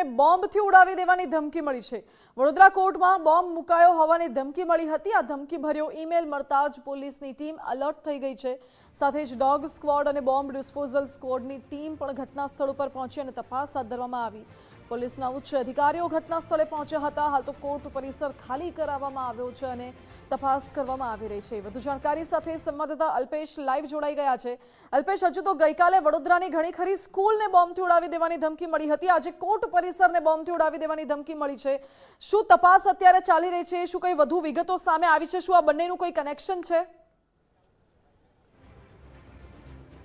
સ્કૂલને બોમ્બથી ઉડાવી દેવાની ધમકી મળી છે। વડોદરા કોર્ટમાં બોમ્બ મુકાયો હોવાની ધમકી મળી હતી। આ ધમકીભર્યો ઈમેલ મળતા જ પોલીસની ટીમ એલર્ટ થઈ ગઈ છે। સાથે જ ડોગ સ્ક્વોડ અને બોમ્બ ડિસ્પોઝલ સ્ક્વોડની ટીમ પણ ઘટના સ્થળ ઉપર પહોંચી અને તપાસ હાથ ધરવામાં આવી। પોલીસના ઉચ્ચ અધિકારીઓ ઘટના સ્થળે પહોંચ્યા હતા। હાલ તો કોર્ટ પરિસર ખાલી કરાવવામાં આવ્યો છે અને તપાસ કરવામાં આવી રહી છે। વધુ જાણકારી સાથે સંવાદદાતા અલ્પેશ લાઈવ જોડાઈ ગયા છે। અલ્પેશ, હજુ તો ગઈકાલે વડોદરાની ઘણી ખરી સ્કૂલને બોમ્બથી ઉડાવી દેવાની ધમકી મળી હતી, આજે કોર્ટ પરિસરને બોમ્બથી ઉડાવી દેવાની ધમકી મળી છે। શું તપાસ અત્યારે ચાલી રહી છે? શું કંઈ વધુ વિગતો સામે આવી છે? શું આ બંનેનું કોઈ કનેક્શન છે?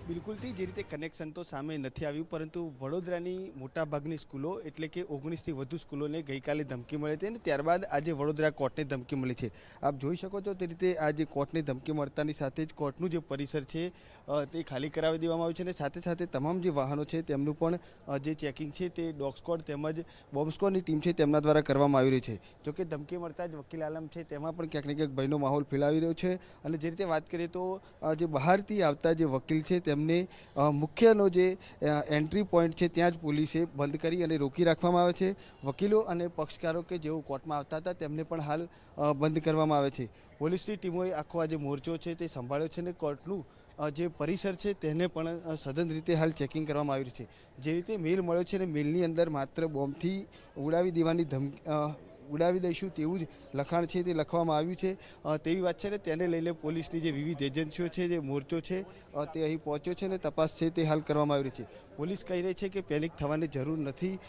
બિલકુલથી જે રીતે કનેક્શન તો સામે નથી આવ્યું, પરંતુ વડોદરાની મોટાભાગની સ્કૂલો એટલે કે 19થી વધુ સ્કૂલોને ગઈકાલે ધમકી મળી હતી અને ત્યારબાદ આજે વડોદરા કોર્ટને ધમકી મળી છે। આપ જોઈ શકો છો તે રીતે આજે કોર્ટને ધમકી મળતાની સાથે જ કોર્ટનું જે પરિસર છે તે ખાલી કરાવી દેવામાં આવ્યું છે અને સાથે સાથે તમામ જે વાહનો છે તેમનું પણ જે ચેકિંગ છે તે ડોગ સ્ક્વોડ તેમજ બોમ્બ સ્ક્વોડની ટીમ છે તેમના દ્વારા કરવામાં આવી રહી છે। જોકે ધમકી મળતા જ વકીલ આલમ છે તેમાં પણ ક્યાંક ને ક્યાંક ભયનો માહોલ ફેલાવી રહ્યો છે અને જે રીતે વાત કરીએ તો જે બહારથી આવતા જે વકીલ છે તેમને મુખ્યનો જે એન્ટ્રી પોઈન્ટ છે ત્યાં જ પોલીસે બંધ કરી અને રોકી રાખવામાં આવે છે। વકીલો અને પક્ષકારો કે જેઓ કોર્ટમાં આવતા હતા તેમને પણ હાલ બંધ કરવામાં આવે છે। પોલીસની ટીમોએ આખો આ જે મોરચો છે તે સંભાળ્યો છે અને કોર્ટનું જે પરિસર છે તેને પણ સઘન રીતે હાલ ચેકિંગ કરવામાં આવી રહ્યું છે। જે રીતે મેલ મળ્યો છે અને મેલની અંદર માત્ર બોમ્બથી ઉડાવી દેવાની ઉડાવી દઈશું તેવું જ લખાણ છે તે લખવામાં આવ્યું છે તેવી વાત છે ને તેને લઈને પોલીસની જે વિવિધ એજન્સીઓ છે જે મોરચો છે તે અહીં પહોંચ્યો છે અને તપાસ છે તે હાલ કરવામાં આવી રહી છે। પોલીસ કહી રહી છે કે પેનિક થવાની જરૂર નથી,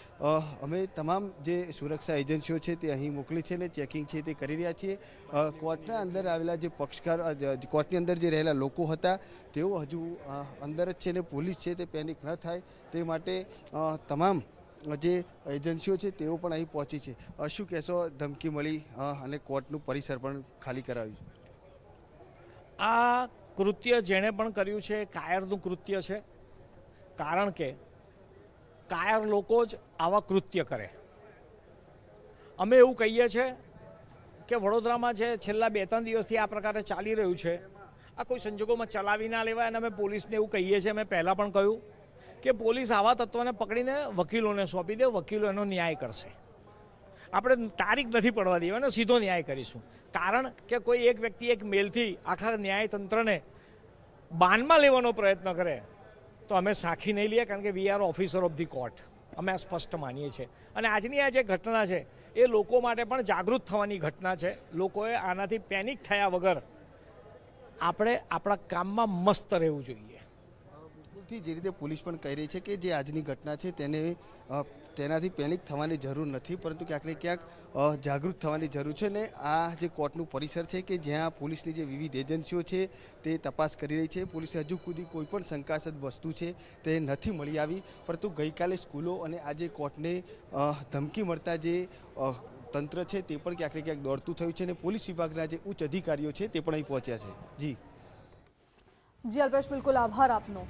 અમે તમામ જે સુરક્ષા એજન્સીઓ છે તે અહીં મોકલી છે અને ચેકિંગ છે તે કરી રહ્યા છીએ। કોર્ટના અંદર આવેલા જે પક્ષકાર કોર્ટની અંદર જે રહેલા લોકો હતા તેઓ હજુ અંદર જ છે અને પોલીસ છે તે પેનિક ન થાય તે માટે તમામ જે એજન્સીઓ છે તેઓ પણ અહીં પહોંચી છે। શું કહેશો? ધમકી મળી અને કોર્ટનું પરિસર પણ ખાલી કરાવ્યું છે। આ કૃત્ય જેણે પણ કર્યું છે કાયરનું કૃત્ય છે, કારણ કે કાયર લોકો જ આવા કૃત્ય કરે। અમે એવું કહીએ છીએ કે વડોદરામાં જે છેલ્લા 2-3 દિવસથી આ પ્રકારે ચાલી રહ્યું છે, આ કોઈ સંજોગોમાં ચલાવી ના લેવાય અને અમે પોલીસને એવું કહીએ છીએ, અમે પહેલાં પણ કહ્યું કે પોલીસ આવા તત્વોને પકડીને વકીલોને સોંપી દે, વકીલો એનો ન્યાય કરશે। આપણે તારીખ નથી પડવા દેવા અને સીધો ન્યાય કરીશું, કારણ કે કોઈ એક વ્યક્તિ એક મેલથી આખા ન્યાયતંત્રને બાનમાં લેવાનો પ્રયત્ન કરે તો અમે સાખી નહીં લઈએ, કારણ કે we are officer of the court, અમે આ સ્પષ્ટ માનીએ છીએ। અને આજની આ જે ઘટના છે એ લોકો માટે પણ જાગૃત થવાની ઘટના છે। લોકોએ આનાથી પેનિક થયા વગર આપણે આપણા કામમાં મસ્ત રહેવું જોઈએ। જે રીતે પોલીસ પણ કહી રહી છે કે જે આજની ઘટના છે તેનાથી પેનિક થવાની જરૂર નથી, પરંતુ ક્યાંક ને ક્યાંક જાગૃત થવાની જરૂર છે। અને આ જે કોર્ટનું પરિસર છે કે જ્યાં પોલીસની જે વિવિધ એજન્સીઓ છે તે તપાસ કરી રહી છે। પોલીસે હજુ સુધી કોઈ પણ શંકાસ્પદ વસ્તુ છે તે નથી મળી આવી, પરંતુ ગઈકાલે સ્કૂલો અને આજે કોર્ટને ધમકી મળતા જે તંત્ર છે તે પણ ક્યાંક ને ક્યાંક દોડતું થયું છે અને પોલીસ વિભાગના જે ઉચ્ચ અધિકારીઓ છે તે પણ અહીં પહોંચ્યા છે। જી અલ્પેશ, બિલકુલ આભાર આપનો।